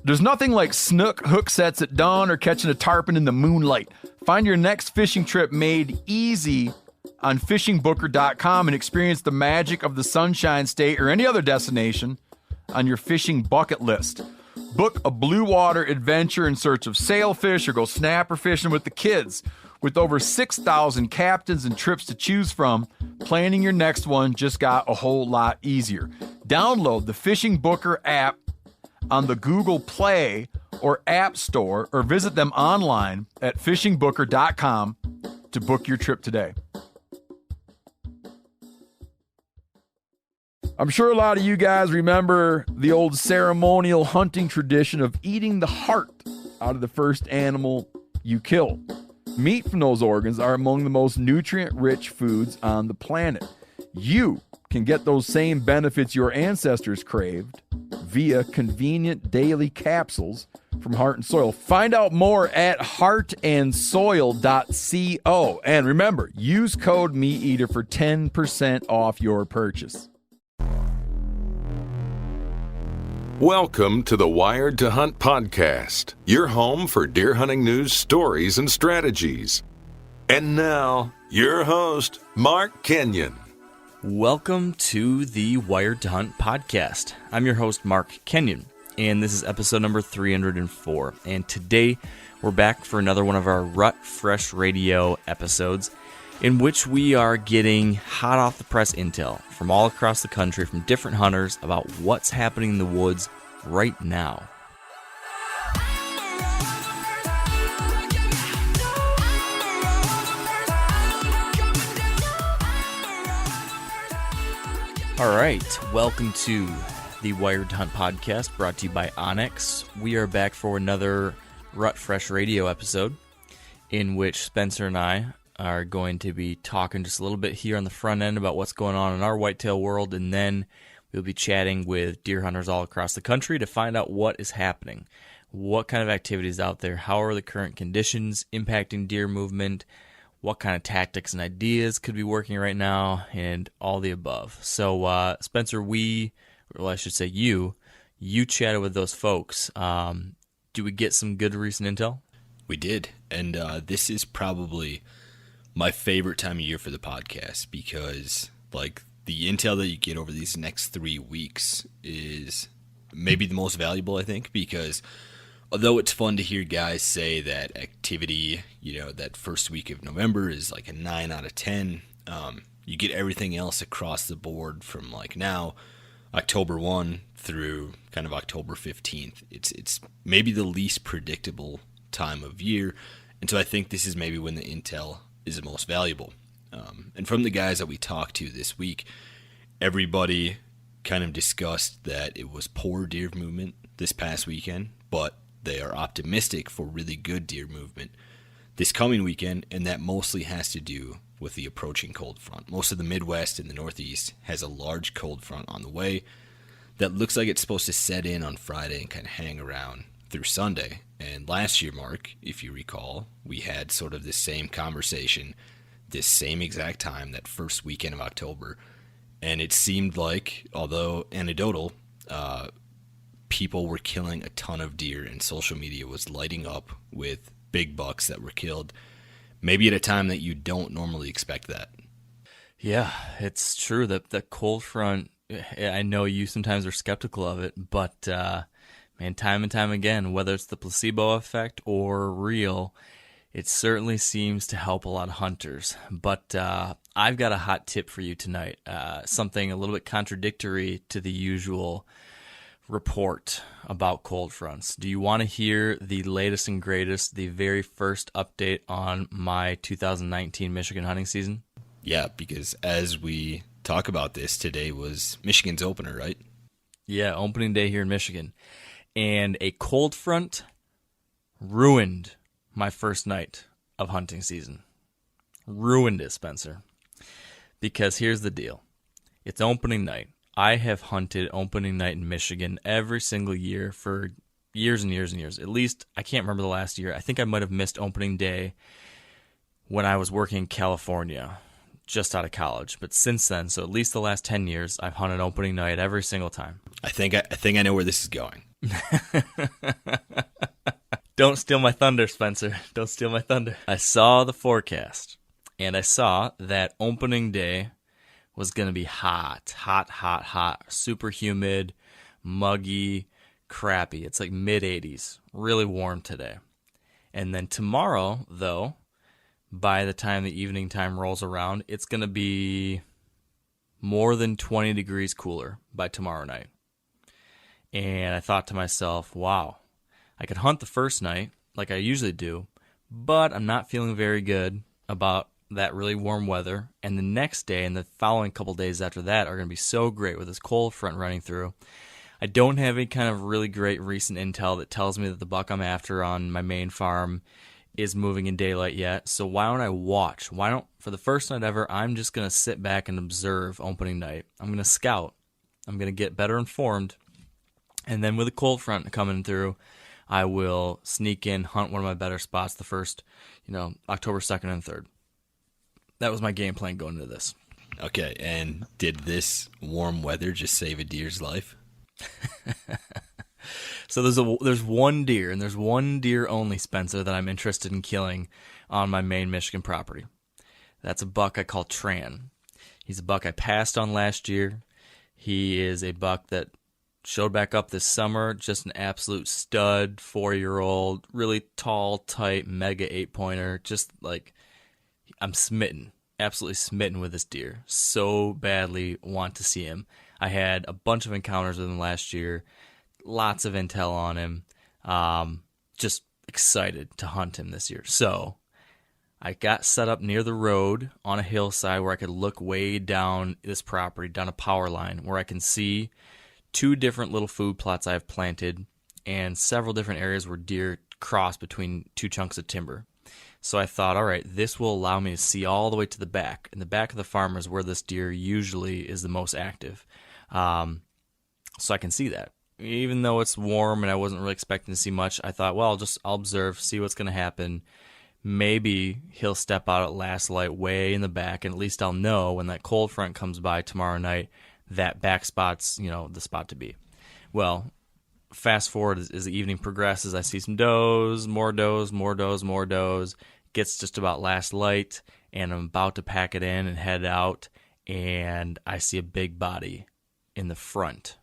There's nothing like snook hook sets at dawn or catching a tarpon in the moonlight. Find your next fishing trip made easy on fishingbooker.com and experience the magic of the Sunshine State or any other destination on your fishing bucket list. Book a blue water adventure in search of sailfish or go snapper fishing with the kids. With over 6,000 captains and trips to choose from, planning your next one just got a whole lot easier. Download the Fishing Booker app on the Google Play or App Store or visit them online at fishingbooker.com to book your trip today. I'm sure a lot of you guys remember the old ceremonial hunting tradition of eating the heart out of the first animal you kill. Meat from those organs are among the most nutrient-rich foods on the planet. You can get those same benefits your ancestors craved via convenient daily capsules from Heart and Soil. Find out more at heartandsoil.co. And remember, use code MeatEater for 10% off your purchase. Welcome to the Wired to Hunt podcast, your home for deer hunting news, stories, and strategies. And now, your host, Mark Kenyon. Welcome to the Wired to Hunt podcast. I'm your host, Mark Kenyon, and this is episode number 304. And today, we're back for another one of our Rut Fresh Radio episodes, in which we are getting hot off the press intel from all across the country from different hunters about what's happening in the woods right now. All right, welcome to the Wired to Hunt podcast brought to you by Onyx. We are back for another Rut Fresh Radio episode in which Spencer and I are going to be talking just a little bit here on the front end about what's going on in our whitetail world, and then we'll be chatting with deer hunters all across the country to find out what is happening, what kind of activities out there, how are the current conditions impacting deer movement, what kind of tactics and ideas could be working right now, and all the above. So, Spencer, I should say you chatted with those folks. Do we get some good recent intel? We did, and this is probably my favorite time of year for the podcast because, like, the intel that you get over these next 3 weeks is maybe the most valuable, I think, because although it's fun to hear guys say that activity, that first week of November is like a 9 out of 10, you get everything else across the board from like now, October 1 through kind of October 15th. It's maybe the least predictable time of year, and so I think this is maybe when the intel is the most valuable. And from the guys that we talked to this week, everybody kind of discussed that it was poor deer movement this past weekend, but they are optimistic for really good deer movement this coming weekend, and that mostly has to do with the approaching cold front. Most of the Midwest and the Northeast has a large cold front on the way that looks like it's supposed to set in on Friday and kind of hang around through Sunday. And last year, Mark, if you recall, we had sort of this same conversation, this same exact time, that first weekend of October, and it seemed like, although anecdotal, people were killing a ton of deer, and social media was lighting up with big bucks that were killed, maybe at a time that you don't normally expect that. Yeah, it's true that the cold front, I know you sometimes are skeptical of it, but man, time and time again, whether it's the placebo effect or real, it certainly seems to help a lot of hunters. But I've got a hot tip for you tonight, something a little bit contradictory to the usual report about cold fronts. Do you want to hear the latest and greatest, the very first update on my 2019 Michigan hunting season? Yeah, because as we talk about this, today was Michigan's opener, right? Yeah, opening day here in Michigan. And a cold front ruined my first night of hunting season. Ruined it, Spencer. Because here's the deal. It's opening night. I have hunted opening night in Michigan every single year for years and years and years. At least, I can't remember the last year. I think I might have missed opening day when I was working in California, just out of college. But since then, so at least the last 10 years, I've hunted opening night every single time. I think I know where this is going. Don't steal my thunder, Spencer. Don't steal my thunder. I saw the forecast, and I saw that opening day was going to be hot, super humid, muggy, crappy. It's like mid-80s, really warm today. And then tomorrow, though, by the time the evening time rolls around, it's going to be more than 20 degrees cooler by tomorrow night. And I thought to myself, wow, I could hunt the first night like I usually do, but I'm not feeling very good about that really warm weather. And the next day and the following couple days after that are going to be so great with this cold front running through. I don't have any kind of really great recent intel that tells me that the buck I'm after on my main farm is moving in daylight yet. So why don't I watch? For the first night ever, I'm just going to sit back and observe opening night. I'm going to scout. I'm going to get better informed. And then with a cold front coming through, I will sneak in, hunt one of my better spots the first, October 2nd and 3rd. That was my game plan going into this. Okay, and did this warm weather just save a deer's life? So there's one deer, and there's one deer only, Spencer, that I'm interested in killing on my main Michigan property. That's a buck I call Tran. He's a buck I passed on last year. He is a buck that showed back up this summer, just an absolute stud, 4-year-old, really tall, tight, mega 8-pointer. Just like, I'm smitten, absolutely smitten with this deer. So badly want to see him. I had a bunch of encounters with him last year, lots of intel on him, just excited to hunt him this year. So I got set up near the road on a hillside where I could look way down this property, down a power line, where I can see 2 different little food plots I have planted and several different areas where deer cross between 2 chunks of timber. So I thought, all right, this will allow me to see all the way to the back. And the back of the farm is where this deer usually is the most active. So I can see that. Even though it's warm and I wasn't really expecting to see much, I thought, well, I'll observe, see what's going to happen. Maybe he'll step out at last light way in the back, and at least I'll know when that cold front comes by tomorrow night, that back spot's, the spot to be. Well, fast forward as the evening progresses, I see some does, more does, gets just about last light, and I'm about to pack it in and head out, and I see a big body in the front.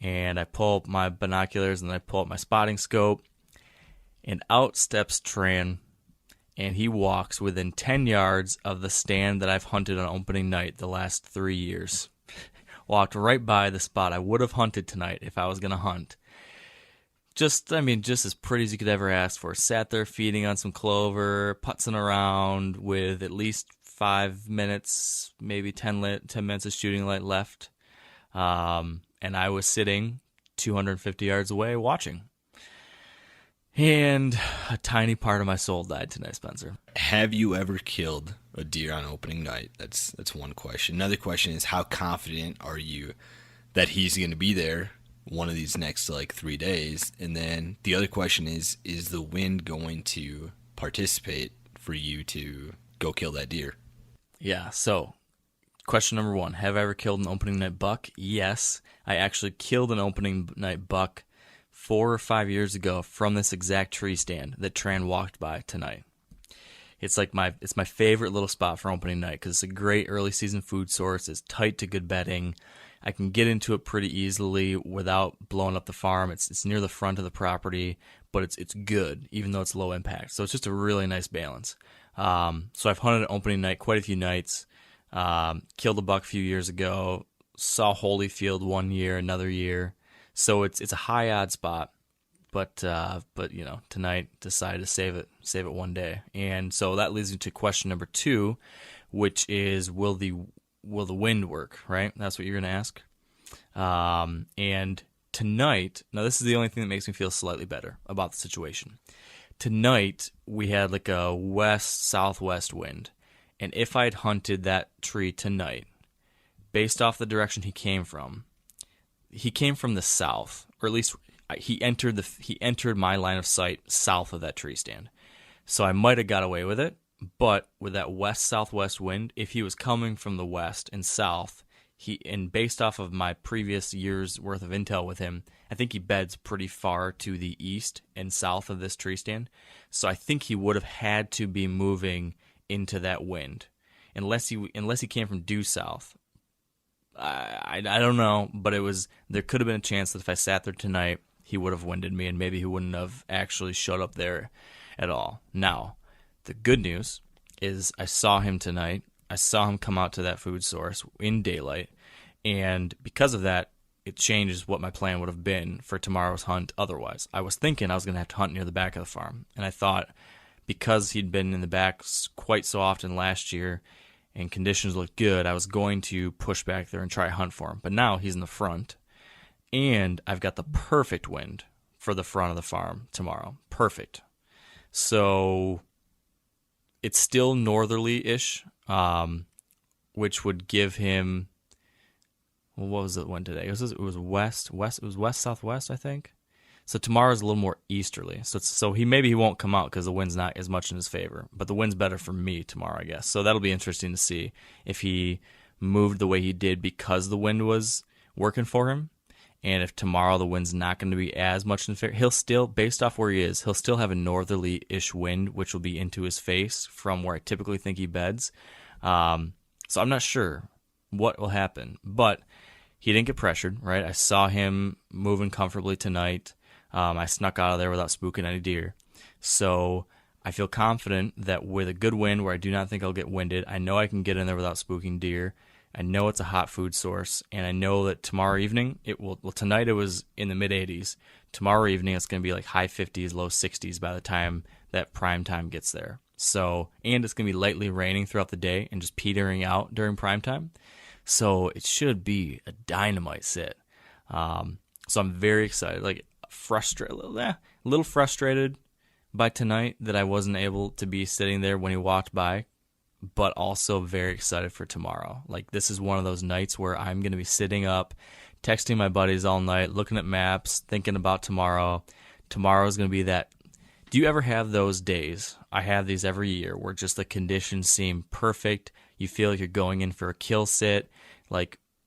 And I pull up my binoculars and I pull up my spotting scope, and out steps Tran, and he walks within 10 yards of the stand that I've hunted on opening night the last 3 years. Walked right by the spot I would have hunted tonight if I was going to hunt. Just as pretty as you could ever ask for. Sat there feeding on some clover, putzing around with at least 5 minutes, maybe 10 minutes of shooting light left. And I was sitting 250 yards away watching. And a tiny part of my soul died tonight, Spencer. Have you ever killed a deer on opening night? That's one question. Another question is, how confident are you that he's going to be there one of these next 3 days? And then the other question is the wind going to participate for you to go kill that deer? Yeah, so question number 1, have I ever killed an opening night buck? Yes, I actually killed an opening night buck 4 or 5 years ago from this exact tree stand that Tran walked by tonight. It's my favorite little spot for opening night because it's a great early season food source. It's tight to good bedding. I can get into it pretty easily without blowing up the farm. It's near the front of the property, but it's good even though it's low impact. So it's just a really nice balance. So I've hunted opening night quite a few nights. Killed a buck a few years ago. Saw Holyfield one year, another year. So it's a high odd spot, but tonight decided to save it one day. And so that leads me to question number 2, which is will the wind work, right? That's what you're going to ask. And tonight, now this is the only thing that makes me feel slightly better about the situation. Tonight we had a west-southwest wind. And if I'd hunted that tree tonight, based off the direction he came from the south, or at least he entered my line of sight south of that tree stand. So I might have got away with it, but with that west-southwest wind, if he was coming from the west and south, based off of my previous year's worth of intel with him, I think he beds pretty far to the east and south of this tree stand. So I think he would have had to be moving into that wind, unless he came from due south. I don't know, but there could have been a chance that if I sat there tonight, he would have winded me, and maybe he wouldn't have actually showed up there at all. Now, the good news is I saw him tonight. I saw him come out to that food source in daylight, and because of that, it changes what my plan would have been for tomorrow's hunt otherwise. I was thinking I was going to have to hunt near the back of the farm, and I thought because he'd been in the back quite so often last year and conditions looked good, I was going to push back there and try to hunt for him. But now he's in the front, and I've got the perfect wind for the front of the farm tomorrow. Perfect. So it's still northerly-ish, which would give him, well, what was the wind today? It was west-southwest, I think. So tomorrow's a little more easterly. So he won't come out because the wind's not as much in his favor. But the wind's better for me tomorrow, I guess. So that'll be interesting to see if he moved the way he did because the wind was working for him. And if tomorrow the wind's not going to be as much in his favor, he'll still, based off where he is, he'll still have a northerly-ish wind, which will be into his face from where I typically think he beds. So I'm not sure what will happen. But he didn't get pressured, right? I saw him moving comfortably tonight. I snuck out of there without spooking any deer. So I feel confident that with a good wind where I do not think I'll get winded, I know I can get in there without spooking deer. I know it's a hot food source, and I know that tomorrow evening, tonight it was in the mid-80s. Tomorrow evening it's going to be like high 50s, low 60s by the time that prime time gets there. So, and it's going to be lightly raining throughout the day and just petering out during prime time. So it should be a dynamite sit. So I'm very excited. A little frustrated by tonight that I wasn't able to be sitting there when he walked by, but also very excited for tomorrow. This is one of those nights where I'm going to be sitting up, texting my buddies all night, looking at maps, thinking about tomorrow. Tomorrow's going to be that. Do you ever have those days? I have these every year where just the conditions seem perfect. You feel like you're going in for a kill sit.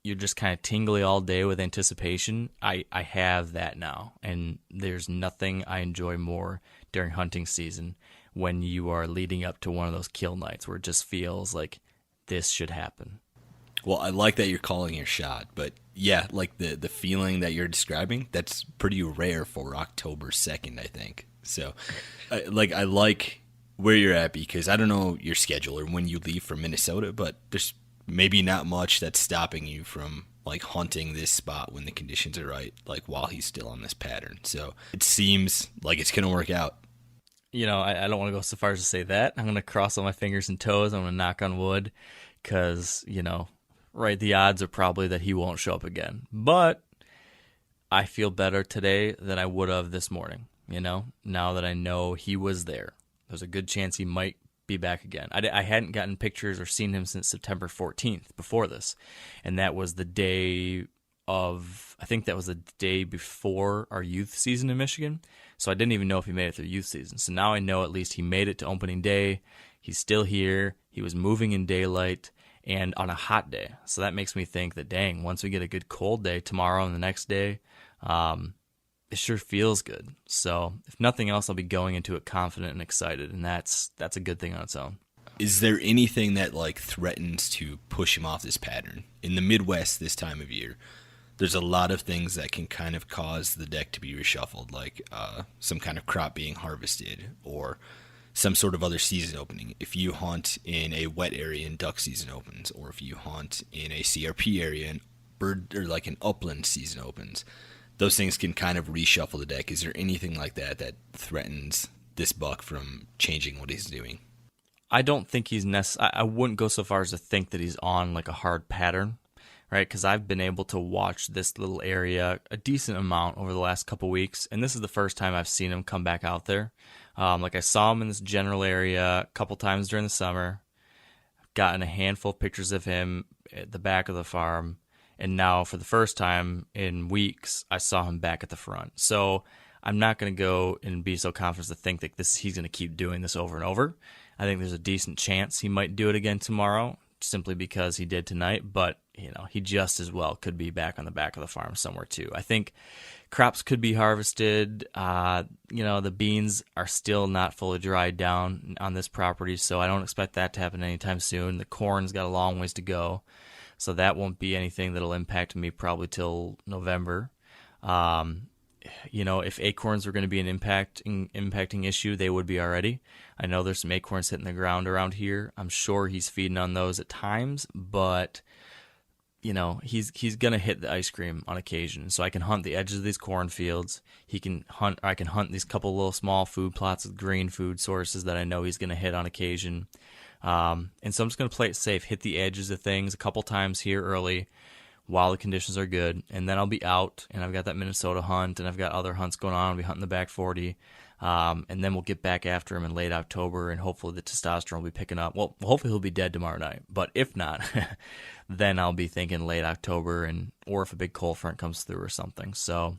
You're just kind of tingly all day with anticipation. I have that now, and there's nothing I enjoy more during hunting season when you are leading up to one of those kill nights where it just feels like this should happen. Well, I like that you're calling your shot, but yeah, the feeling that you're describing, that's pretty rare for October 2nd, I think. So, I like where you're at because I don't know your schedule or when you leave for Minnesota, but there's maybe not much that's stopping you from hunting this spot when the conditions are right, while he's still on this pattern. So it seems like it's going to work out. I don't want to go so far as to say that. I'm going to cross all my fingers and toes. I'm going to knock on wood because, right, the odds are probably that he won't show up again. But I feel better today than I would have this morning, now that I know he was there. There's a good chance he might be back again. I hadn't gotten pictures or seen him since September 14th before this, and that was the day before our youth season in Michigan, so I didn't even know if he made it through youth season. So now I know at least he made it to opening day. He's still here. He was moving in daylight and on a hot day, so that makes me think that, dang, once we get a good cold day tomorrow and the next day, it sure feels good. So if nothing else, I'll be going into it confident and excited, and that's a good thing on its own. Is there anything that threatens to push him off this pattern? In the Midwest this time of year, there's a lot of things that can kind of cause the deck to be reshuffled, some kind of crop being harvested or some sort of other season opening. If you hunt in a wet area and duck season opens, or if you hunt in a CRP area and an upland season opens, those things can kind of reshuffle the deck. Is there anything like that threatens this buck from changing what he's doing? I don't think he's I wouldn't go so far as to think that he's on a hard pattern, right? Because I've been able to watch this little area a decent amount over the last couple weeks, and this is the first time I've seen him come back out there. I saw him in this general area a couple times during the summer. I've gotten a handful of pictures of him at the back of the farm. And now, for the first time in weeks, I saw him back at the front. So I'm not going to go and be so confident to think that he's going to keep doing this over and over. I think there's a decent chance he might do it again tomorrow, simply because he did tonight. But he just as well could be back on the back of the farm somewhere too. I think crops could be harvested. The beans are still not fully dried down on this property, so I don't expect that to happen anytime soon. The corn's got a long ways to go, so that won't be anything that'll impact me probably till November. If acorns were going to be an impacting issue, they would be already. I know there's some acorns hitting the ground around here. I'm sure he's feeding on those at times, but he's going to hit the ice cream on occasion. So I can hunt the edges of these cornfields. I can hunt these couple little small food plots with green food sources that I know he's going to hit on occasion. And so I'm just going to play it safe, hit the edges of things a couple times here early while the conditions are good, and then I'll be out, and I've got that Minnesota hunt, and I've got other hunts going on. I'll be hunting the back 40, and then we'll get back after him in late October, and hopefully the testosterone will be picking up. Well, hopefully he'll be dead tomorrow night, but if not, then I'll be thinking late October, or if a big cold front comes through or something. So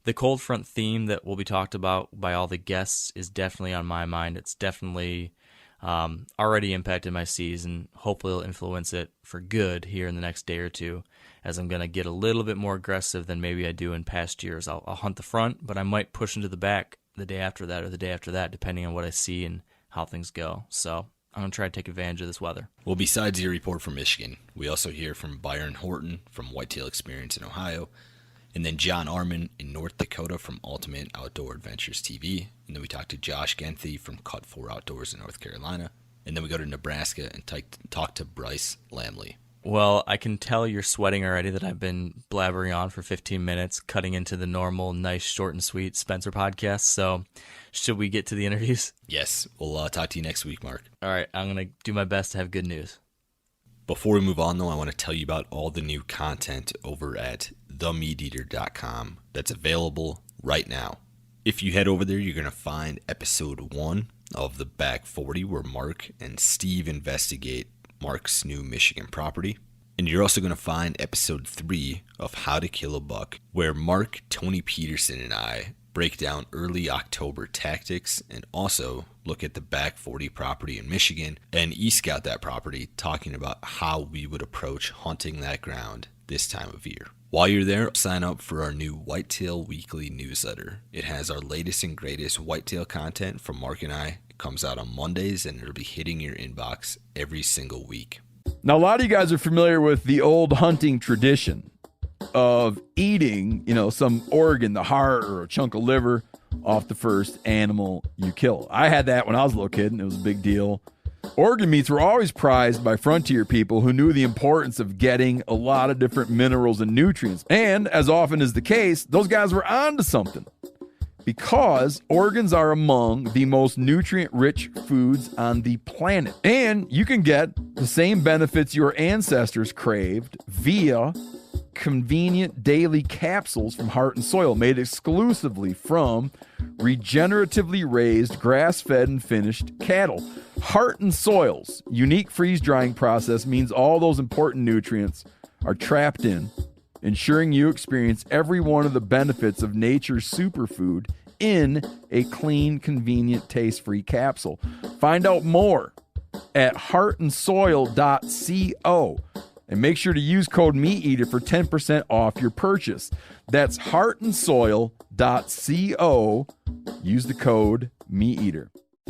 the cold front theme that will be talked about by all the guests is definitely on my mind. It's definitely already impacted my season. Hopefully it'll influence it for good here in the next day or two, as I'm going to get a little bit more aggressive than maybe I do in past years. I'll hunt the front, but I might push into the back the day after that or the day after that, depending on what I see and how things go. So I'm going to try to take advantage of this weather. Well, besides your report from Michigan, we also hear from Byron Horton from Whitetail Experience in Ohio, and then John Arman in North Dakota from Ultimate Outdoor Adventures TV. And then we talk to Josh Genthy from Cut 4 Outdoors in North Carolina. And then we go to Nebraska and talk to Bryce Lambley. Well, I can tell you're sweating already that I've been blabbering on for 15 minutes, cutting into the normal, nice, short and sweet Spencer podcast. So should we get to the interviews? Yes. We'll talk to you next week, Mark. All right. I'm going to do my best to have good news. Before we move on, though, I want to tell you about all the new content over at themeateater.com that's available right now. If you head over there, you're going to find episode 1 of the Back 40, where Mark and Steve investigate Mark's new Michigan property. And you're also going to find episode 3 of How to Kill a Buck, where Mark, Tony Peterson, and I break down early October tactics and also look at the Back 40 property in Michigan and e-scout that property, talking about how we would approach hunting that ground this time of year. While you're there, sign up for our new Whitetail Weekly newsletter. It has our latest and greatest whitetail content from Mark and I. It comes out on Mondays, and it'll be hitting your inbox every single week. Now, a lot of you guys are familiar with the old hunting tradition of eating, some organ, the heart or a chunk of liver off the first animal you kill. I had that when I was a little kid, and it was a big deal. Organ meats were always prized by frontier people who knew the importance of getting a lot of different minerals and nutrients. And as often is the case, those guys were onto something, because organs are among the most nutrient-rich foods on the planet. And you can get the same benefits your ancestors craved via convenient daily capsules from Heart and Soil, made exclusively from regeneratively raised, grass-fed, and finished cattle. Heart and Soil's unique freeze-drying process means all those important nutrients are trapped in, ensuring you experience every one of the benefits of nature's superfood in a clean, convenient, taste-free capsule. Find out more at heartandsoil.co. And make sure to use code MeatEater for 10% off your purchase. That's heartandsoil.co. Use the code MeatEater.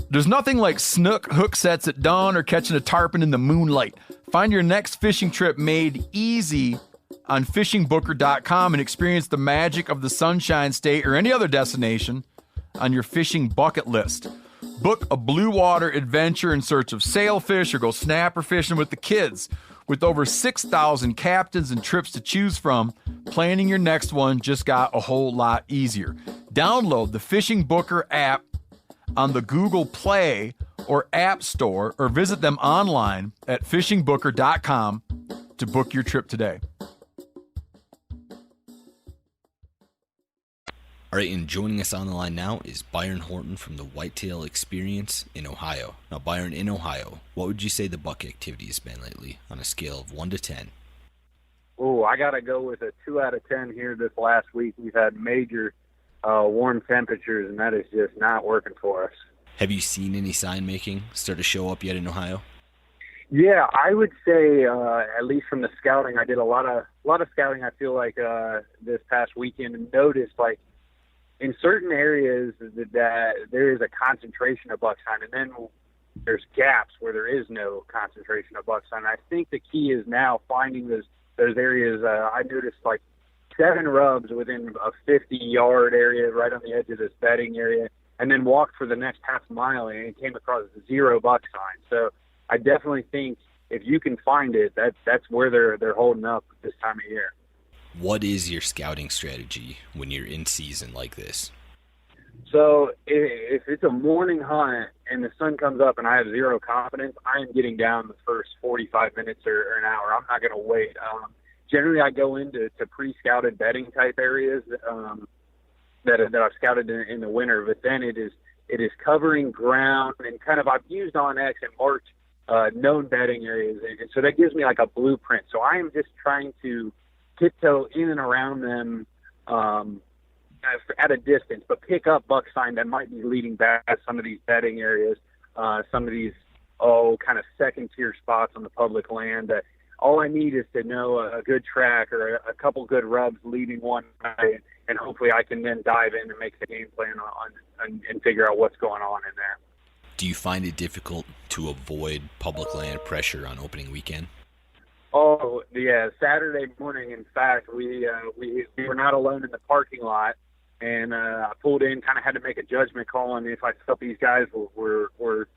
There's nothing like snook hook sets at dawn or catching a tarpon in the moonlight. Find your next fishing trip made easy on fishingbooker.com and experience the magic of the Sunshine State or any other destination on your fishing bucket list. Book a blue water adventure in search of sailfish or go snapper fishing with the kids. With over 6,000 captains and trips to choose from, planning your next one just got a whole lot easier. Download the Fishing Booker app on the Google Play or App Store, or visit them online at fishingbooker.com to book your trip today. All right, and joining us on the line now is Byron Horton from the Whitetail Experience in Ohio. Now, Byron, in Ohio, what would you say the buck activity has been lately on a scale of 1 to 10? Oh, I got to go with a 2 out of 10 here this last week. We've had major warm temperatures, and that is just not working for us. Have you seen any sign making start to show up yet in Ohio? Yeah, I would say at least from the scouting, I did a lot of scouting. I feel like this past weekend, and noticed like in certain areas that there is a concentration of buck sign, and then there's gaps where there is no concentration of buck sign. I think the key is now finding those areas. I noticed like 7 rubs within a 50-yard area right on the edge of this bedding area, and then walked for the next half mile and came across 0 buck sign. So I definitely think if you can find it, that's where they're holding up this time of year. What is your scouting strategy when you're in season like this? So if it's a morning hunt and the sun comes up and I have 0 confidence, I am getting down the first 45 minutes or an hour. I'm not going to wait. Generally, I go into pre-scouted bedding type areas that I've scouted in the winter, but then it is covering ground and kind of I've used OnX and marked known bedding areas, and so that gives me like a blueprint. So I am just trying to tiptoe in and around them at a distance, but pick up buck sign that might be leading back to some of these bedding areas, some of these kind of second tier spots on the public land that all I need is to know a good track or a couple good rubs leading one way, and hopefully I can then dive in and make the game plan and figure out what's going on in there. Do you find it difficult to avoid public land pressure on opening weekend? Oh, yeah. Saturday morning, in fact, we were not alone in the parking lot, and I pulled in, kind of had to make a judgment call on if I felt these guys were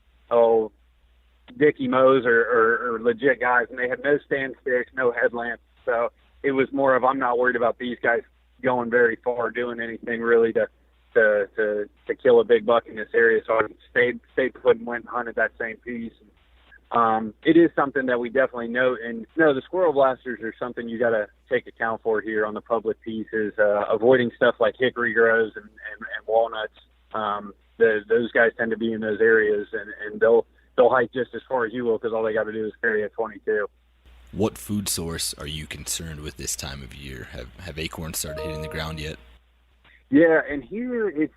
Dickie Mo's or legit guys, and they had no stand sticks, no headlamps. So it was more of I'm not worried about these guys going very far, doing anything really to kill a big buck in this area. So I stayed put and went and hunted that same piece. It is something that we definitely note, and the squirrel blasters are something you got to take account for here on the public pieces. Avoiding stuff like hickory groves and walnuts. Those guys tend to be in those areas, and they'll hike just as far as you will because all they got to do is carry a 22. What food source are you concerned with this time of year? Have acorns started hitting the ground yet? Yeah, and here it's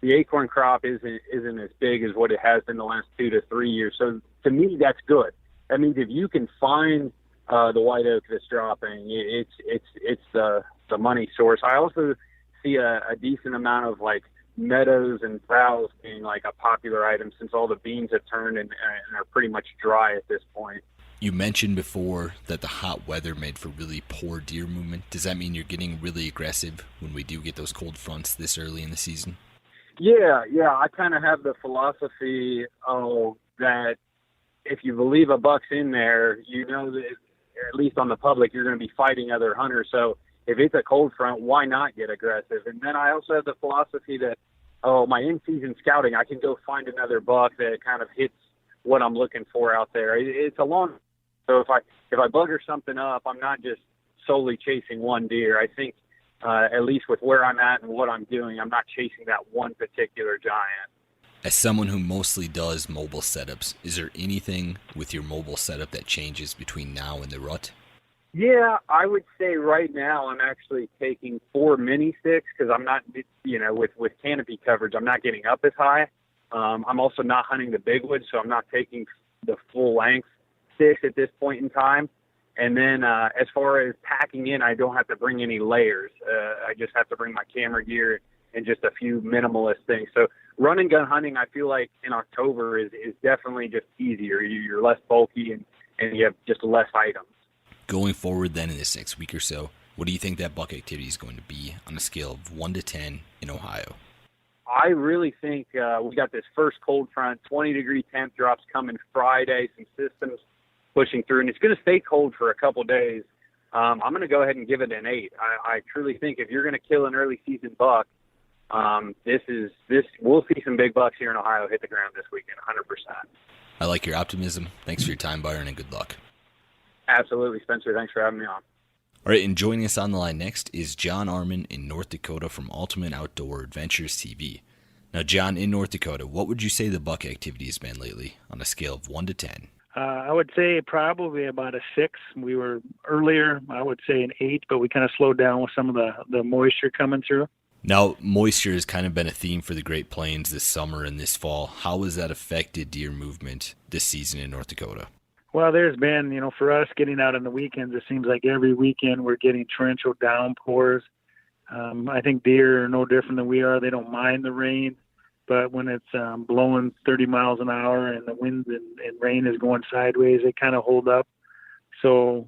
the acorn crop isn't as big as what it has been the last 2 to 3 years. So to me, that's good. That means if you can find the white oak that's dropping, it's the money source. I also see a decent amount of like meadows and browse being like a popular item since all the beans have turned and are pretty much dry at this point. You mentioned before that the hot weather made for really poor deer movement. Does that mean you're getting really aggressive when we do get those cold fronts this early in the season? Yeah. I kind of have the philosophy that if you believe a buck's in there, you know that at least on the public, you're going to be fighting other hunters. So if it's a cold front, why not get aggressive? And then I also have the philosophy that, my in-season scouting, I can go find another buck that kind of hits what I'm looking for out there. It's a long. So if I bugger something up, I'm not just solely chasing one deer. I think at least with where I'm at and what I'm doing, I'm not chasing that one particular giant. As someone who mostly does mobile setups, is there anything with your mobile setup that changes between now and the rut? Yeah, I would say right now I'm actually taking 4 mini sticks because I'm not, with canopy coverage, I'm not getting up as high. I'm also not hunting the big woods, so I'm not taking the full length sticks at this point in time. And then as far as packing in, I don't have to bring any layers. I just have to bring my camera gear and just a few minimalist things. So run and gun hunting, I feel like in October is definitely just easier. You're less bulky and you have just less items. Going forward then in this next week or so, what do you think that buck activity is going to be on a scale of 1 to 10 in Ohio? I really think we got this first cold front, 20-degree temp drops coming Friday, some systems pushing through, and it's going to stay cold for a couple days. I'm going to go ahead and give it an 8. I truly think if you're going to kill an early season buck, we'll see some big bucks here in Ohio hit the ground this weekend, 100%. I like your optimism. Thanks for your time, Byron, and good luck. Absolutely, Spencer. Thanks for having me on. All right, and joining us on the line next is John Arman in North Dakota from Ultimate Outdoor Adventures TV. Now, John, in North Dakota, what would you say the buck activity has been lately on a scale of 1 to 10? I would say probably about a 6. We were earlier, I would say an 8, but we kind of slowed down with some of the moisture coming through. Now, moisture has kind of been a theme for the Great Plains this summer and this fall. How has that affected deer movement this season in North Dakota? Well, there's been, for us getting out on the weekends, it seems like every weekend we're getting torrential downpours. I think deer are no different than we are. They don't mind the rain, but when it's blowing 30 miles an hour and the winds and rain is going sideways, they kind of hold up. So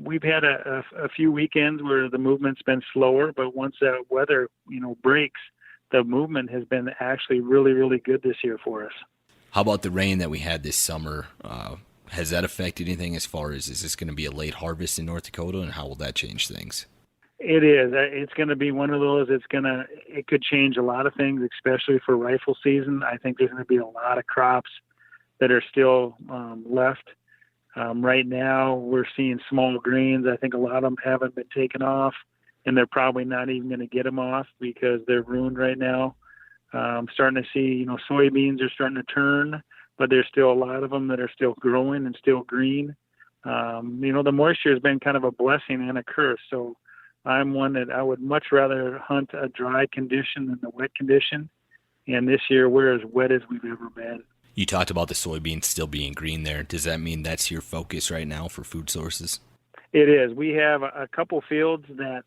we've had a few weekends where the movement's been slower, but once that weather, breaks, the movement has been actually really, really good this year for us. How about the rain that we had this summer? Has that affected anything as far as, is this going to be a late harvest in North Dakota, and how will that change things? It is. It's going to be one of those. It could change a lot of things, especially for rifle season. I think there's going to be a lot of crops that are still left. Right now, we're seeing small grains. I think a lot of them haven't been taken off, and they're probably not even going to get them off because they're ruined right now. I'm starting to see, soybeans are starting to turn, but there's still a lot of them that are still growing and still green. The moisture has been kind of a blessing and a curse. So I'm one that I would much rather hunt a dry condition than the wet condition. And this year, we're as wet as we've ever been. You talked about the soybeans still being green there. Does that mean that's your focus right now for food sources? It is. We have a couple fields that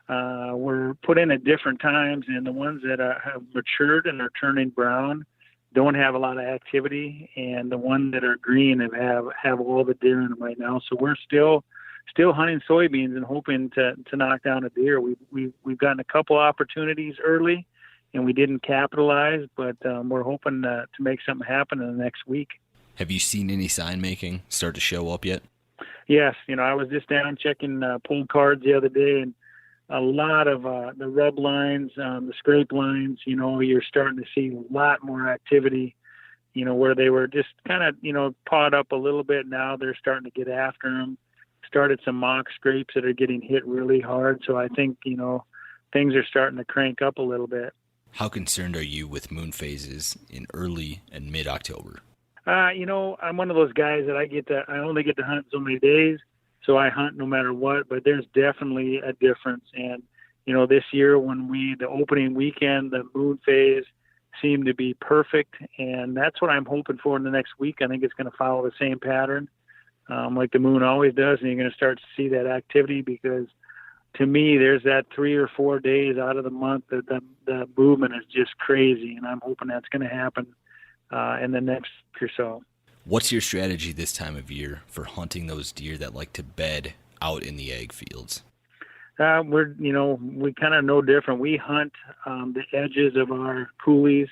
were put in at different times, and the ones that have matured and are turning brown don't have a lot of activity, and the ones that are green have all the deer in them right now. So we're still hunting soybeans and hoping to knock down a deer. We've gotten a couple opportunities early, and we didn't capitalize, but we're hoping to make something happen in the next week. Have you seen any sign making start to show up yet? Yes. I was just down checking pulled cards the other day, and a lot of the rub lines, the scrape lines, you're starting to see a lot more activity, where they were just kind of, pawed up a little bit. Now they're starting to get after them. Started some mock scrapes that are getting hit really hard. So I think, things are starting to crank up a little bit. How concerned are you with moon phases in early and mid-October? I'm one of those guys that I only get to hunt so many days, so I hunt no matter what, but there's definitely a difference. And, this year the opening weekend, the moon phase seemed to be perfect, and that's what I'm hoping for in the next week. I think it's going to follow the same pattern, like the moon always does, and you're going to start to see that activity because to me, there's that 3 or 4 days out of the month that the movement is just crazy, and I'm hoping that's going to happen in the next week or so. What's your strategy this time of year for hunting those deer that like to bed out in the ag fields? We kind of no different. We hunt the edges of our coulees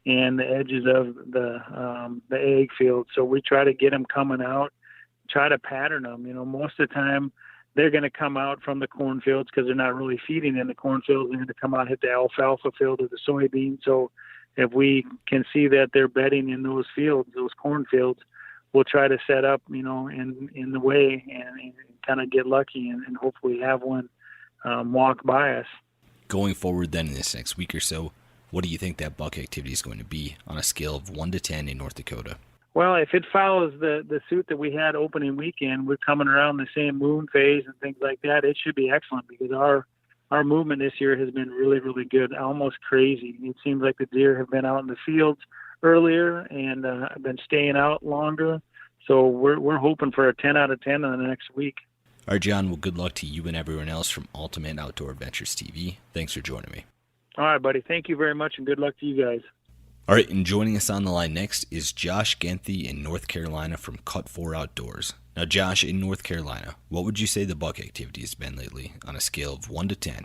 and the edges of the ag field, so we try to get them coming out, try to pattern them. Most of the time, they're going to come out from the cornfields because they're not really feeding in the cornfields. They're going to come out, hit the alfalfa field or the soybean. So if we can see that they're bedding in those fields, those cornfields, we'll try to set up, in the way and kind of get lucky and hopefully have one walk by us. Going forward then in this next week or so, what do you think that buck activity is going to be on a scale of 1 to 10 in North Dakota? Well, if it follows the suit that we had opening weekend, we're coming around the same moon phase and things like that, it should be excellent because our movement this year has been really, really good, almost crazy. It seems like the deer have been out in the fields earlier and have been staying out longer. So we're hoping for a 10 out of 10 in the next week. All right, John, well, good luck to you and everyone else from Ultimate Outdoor Adventures TV. Thanks for joining me. All right, buddy. Thank you very much, and good luck to you guys. All right, and joining us on the line next is Josh Genthy in North Carolina from Cut 4 Outdoors. Now, Josh, in North Carolina, what would you say the buck activity has been lately on a scale of 1 to 10?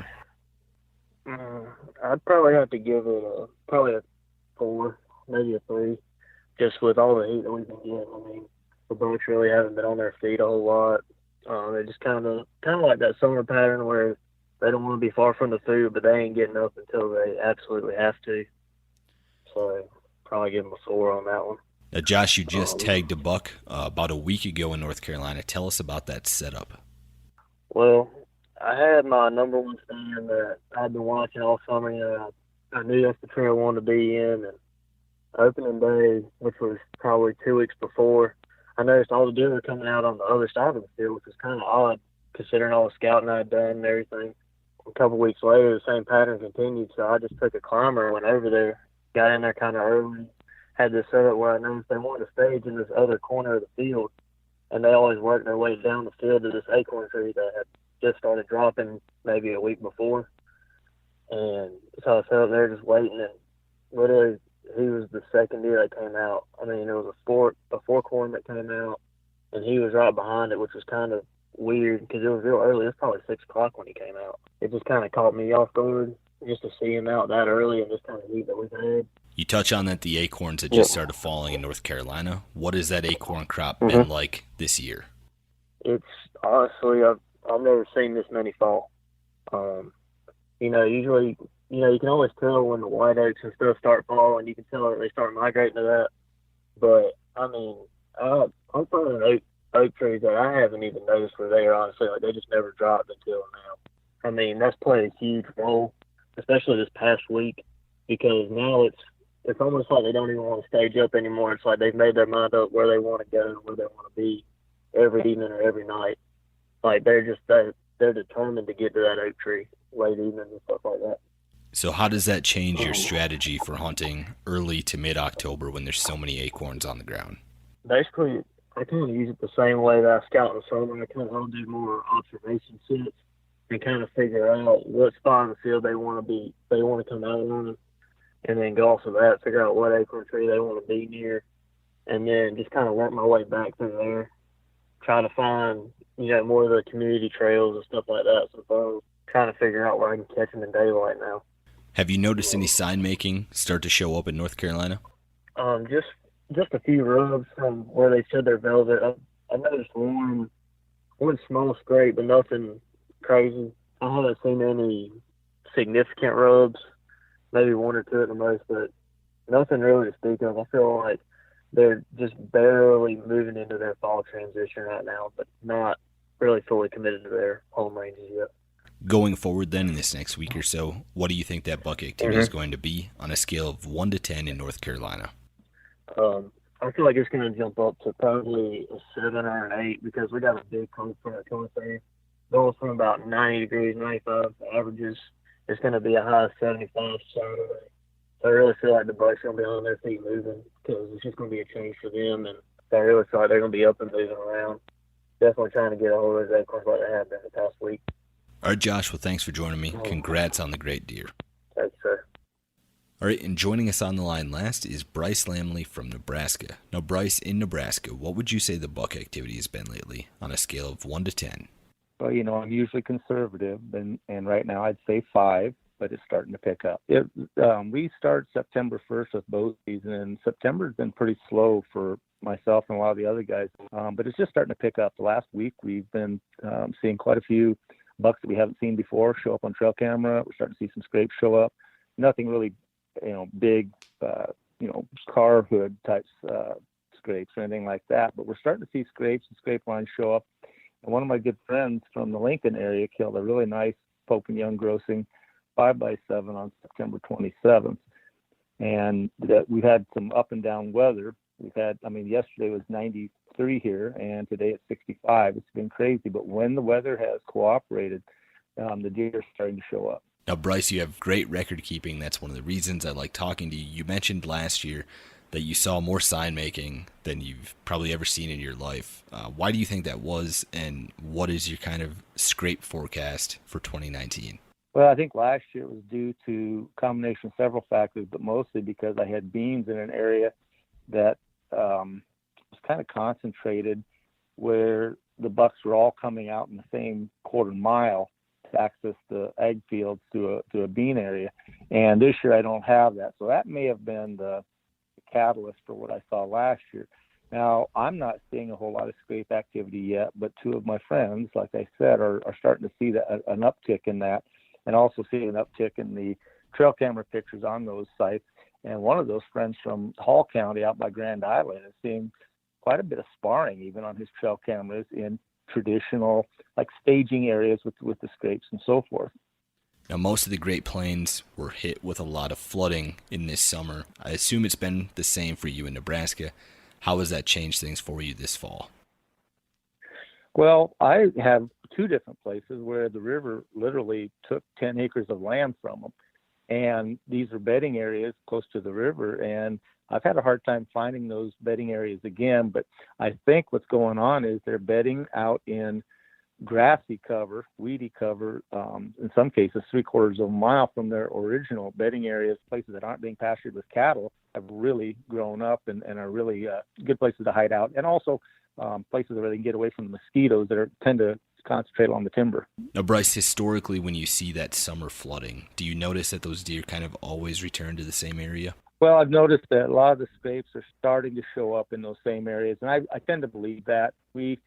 I'd probably have to give it probably a 4, maybe a 3, just with all the heat that we've been getting. I mean, the bucks really haven't been on their feet a whole lot. They're just kind of like that summer pattern where they don't want to be far from the food, but they ain't getting up until they absolutely have to. So probably give them a 4 on that one. Now, Josh, you just tagged a buck about a week ago in North Carolina. Tell us about that setup. Well, I had my number one stand that I'd been watching all summer. I knew that's the trail I wanted to be in. And opening day, which was probably 2 weeks before, I noticed all the deer were coming out on the other side of the field, which was kind of odd considering all the scouting I'd done and everything. a couple weeks later, the same pattern continued. So I just took a climber and went over there, got in there kind of early, had this setup where I noticed they wanted to stage in this other corner of the field, and they always worked their way down the field to this acorn tree that had just started dropping maybe a week before. And so I sat up there just waiting, and literally he was the second deer that came out. I mean, there was a fork horn that came out, and he was right behind it, which was kind of weird because it was real early. It was probably 6 o'clock when he came out. It just kind of caught me off guard just to see him out that early and just kind of leave it with head. You touch on that the acorns had just started falling in North Carolina. What has that acorn crop been like this year? It's honestly, I've never seen this many fall. Usually, you can always tell when the white oaks and stuff start falling. You can tell that they start migrating to that. But, I mean, I'm finding oak trees that I haven't even noticed were there, honestly. Like, they just never dropped until now. I mean, that's played a huge role, especially this past week, because now it's almost like they don't even want to stage up anymore. It's like they've made their mind up where they want to go and where they want to be every evening or every night. Like, they're determined to get to that oak tree late evening and stuff like that. So how does that change your strategy for hunting early to mid-October when there's so many acorns on the ground? Basically, I kind of use it the same way that I scout in the summer. I'll do more observation sets and kind of figure out what spot in the field they want to come out on, and then go off of that, figure out what acorn tree they want to be near, and then just kind of work my way back through there, try to find, more of the community trails and stuff like that. So I'm trying to figure out where I can catch them in daylight now. Have you noticed any sign making start to show up in North Carolina? Just a few rubs from where they shed their velvet. I noticed one small scrape, but nothing crazy. I haven't seen any significant rubs, maybe one or two at the most, but nothing really to speak of. I feel like they're just barely moving into their fall transition right now, but not really fully committed to their home ranges yet. Going forward then in this next week or so, what do you think that buck activity is going to be on a scale of 1 to 10 in North Carolina? I feel like it's going to jump up to probably a 7 or an 8 because we got a big cold front coming through. Going from about 90 degrees, 95 averages, it's going to be a high of 75 Saturday. So I really feel like the bucks are going to be on their feet moving because it's just going to be a change for them. And I really feel like they're going to be up and moving around. Definitely trying to get a hold of those acorns like they have been the past week. All right, Josh, well, thanks for joining me. Congrats on the great deer. Thanks, sir. All right, and joining us on the line last is Bryce Lambley from Nebraska. Now, Bryce, in Nebraska, what would you say the buck activity has been lately on a scale of 1 to 10? Well, I'm usually conservative, and right now I'd say 5, but it's starting to pick up. We start September 1st with bow season, and September's been pretty slow for myself and a lot of the other guys, but it's just starting to pick up. The last week we've been seeing quite a few bucks that we haven't seen before show up on trail camera. We're starting to see some scrapes show up. Nothing really, big, car hood types scrapes or anything like that, but we're starting to see scrapes and scrape lines show up. And one of my good friends from the Lincoln area killed a really nice Pope and Young grossing 5x7 on September 27th. And we've had some up and down weather. Yesterday was 93 here, and today it's 65. It's been crazy, but when the weather has cooperated, the deer are starting to show up. Now, Bryce, you have great record keeping. That's one of the reasons I like talking to you. You mentioned last year that you saw more sign making than you've probably ever seen in your life. Why do you think that was, and what is your kind of scrape forecast for 2019? Well, I think last year it was due to a combination of several factors, but mostly because I had beans in an area that was kind of concentrated where the bucks were all coming out in the same quarter mile to access the ag fields to a bean area. And this year I don't have that. So that may have been the catalyst for what I saw last year. Now, I'm not seeing a whole lot of scrape activity yet, but two of my friends, like I said, are starting to see an uptick in that, and also seeing an uptick in the trail camera pictures on those sites. And one of those friends from Hall County out by Grand Island is seeing quite a bit of sparring even on his trail cameras in traditional like staging areas with the scrapes and so forth. Now, most of the Great Plains were hit with a lot of flooding in this summer. I assume it's been the same for you in Nebraska. How has that changed things for you this fall? Well, I have two different places where the river literally took 10 acres of land from them. And these are bedding areas close to the river. And I've had a hard time finding those bedding areas again. But I think what's going on is they're bedding out in grassy cover, weedy cover, in some cases 3/4 of a mile from their original bedding areas. Places that aren't being pastured with cattle have really grown up and are really good places to hide out. And also places where they can get away from the mosquitoes that tend to concentrate on the timber. Now, Bryce, historically, when you see that summer flooding, do you notice that those deer kind of always return to the same area? Well, I've noticed that a lot of the scrapes are starting to show up in those same areas, and I tend to believe that. We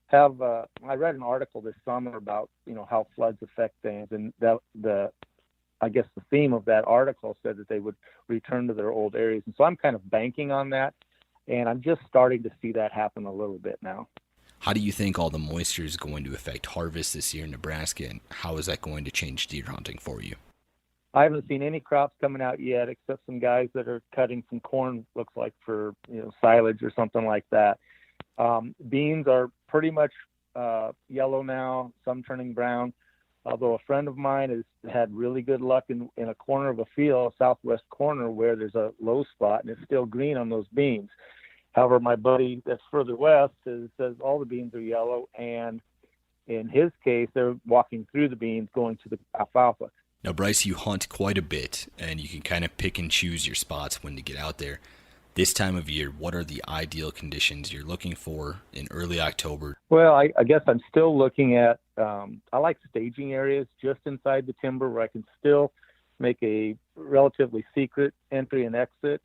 have I read an article this summer about how floods affect things, and I guess the theme of that article said that they would return to their old areas, and so I'm kind of banking on that, and I'm just starting to see that happen a little bit now. How do you think all the moisture is going to affect harvest this year in Nebraska, and how is that going to change deer hunting for you? I haven't seen any crops coming out yet, except some guys that are cutting some corn, looks like for silage or something like that. Beans are pretty much yellow now, some turning brown. Although a friend of mine has had really good luck in a corner of a field, southwest corner, where there's a low spot and it's still green on those beans. However, my buddy that's further west says all the beans are yellow, and in his case, they're walking through the beans going to the alfalfa. Now, Bryce, you hunt quite a bit, and you can kind of pick and choose your spots when to get out there. This time of year, what are the ideal conditions you're looking for in early October? Well, I guess I'm still looking at, I like staging areas just inside the timber where I can still make a relatively secret entry and exit.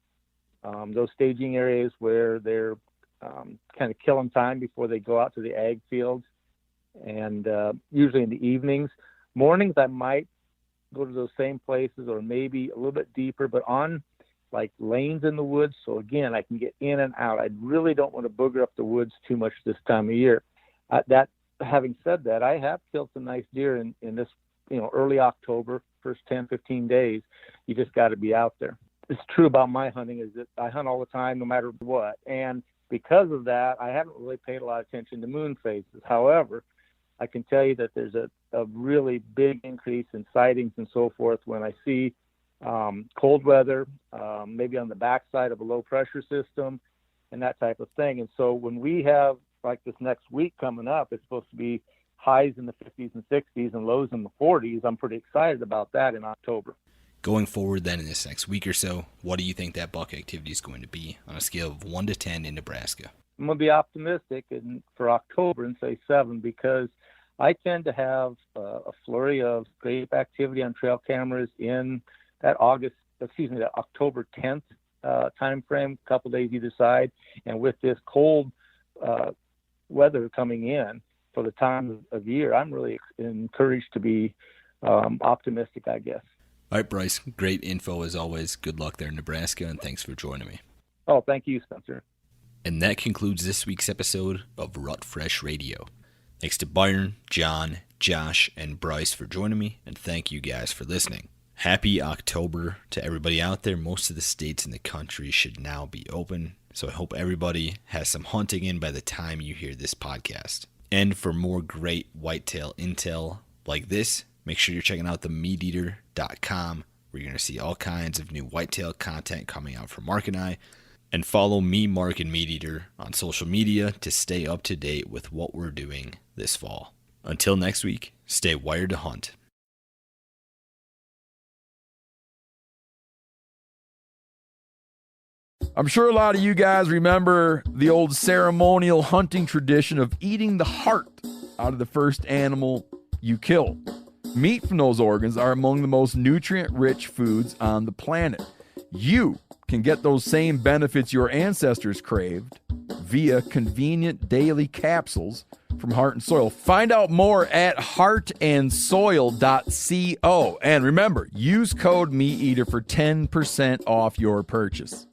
Those staging areas where they're kind of killing time before they go out to the ag fields, and usually in the evenings. Mornings, I might go to those same places or maybe a little bit deeper, but on like lanes in the woods. So again, I can get in and out. I really don't want to booger up the woods too much this time of year. Having said that, I have killed some nice deer in this, early October, first 10, 15 days. You just got to be out there. It's true about my hunting is that I hunt all the time, no matter what. And because of that, I haven't really paid a lot of attention to moon phases. However, I can tell you that there's a really big increase in sightings and so forth when I see cold weather, maybe on the backside of a low pressure system and that type of thing. And so when we have like this next week coming up, it's supposed to be highs in the 50s and 60s and lows in the 40s. I'm pretty excited about that in October. Going forward then in this next week or so, what do you think that buck activity is going to be on a scale of 1 to 10 in Nebraska? I'm going to be optimistic for October and say 7, because I tend to have a flurry of scrape activity on trail cameras in that October 10th time frame, a couple days either side. And with this cold weather coming in for the time of year, I'm really encouraged to be optimistic, I guess. All right, Bryce, great info as always. Good luck there in Nebraska, and thanks for joining me. Oh, thank you, Spencer. And that concludes this week's episode of Rut Fresh Radio. Thanks to Byron, John, Josh, and Bryce for joining me, and thank you guys for listening. Happy October to everybody out there. Most of the states in the country should now be open, so I hope everybody has some hunting in by the time you hear this podcast. And for more great whitetail intel like this, make sure you're checking out themeateater.com, where you're going to see all kinds of new whitetail content coming out from Mark and I. And follow me, Mark, and MeatEater on social media to stay up to date with what we're doing this fall. Until next week, stay wired to hunt. I'm sure a lot of you guys remember the old ceremonial hunting tradition of eating the heart out of the first animal you kill. Meat from those organs are among the most nutrient-rich foods on the planet. You can get those same benefits your ancestors craved via convenient daily capsules from Heart and Soil. Find out more at heartandsoil.co. And remember, use code MeatEater for 10% off your purchase.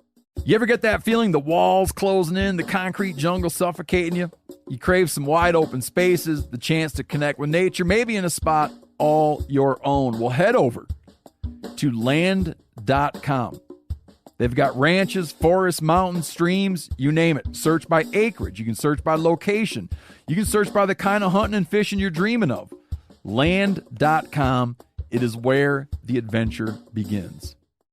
You ever get that feeling the walls closing in, the concrete jungle suffocating you? You crave some wide open spaces, the chance to connect with nature, maybe in a spot all your own. Well, head over to land.com. They've got ranches, forests, mountains, streams, you name it. Search by acreage. You can search by location. You can search by the kind of hunting and fishing you're dreaming of. Land.com. It is where the adventure begins.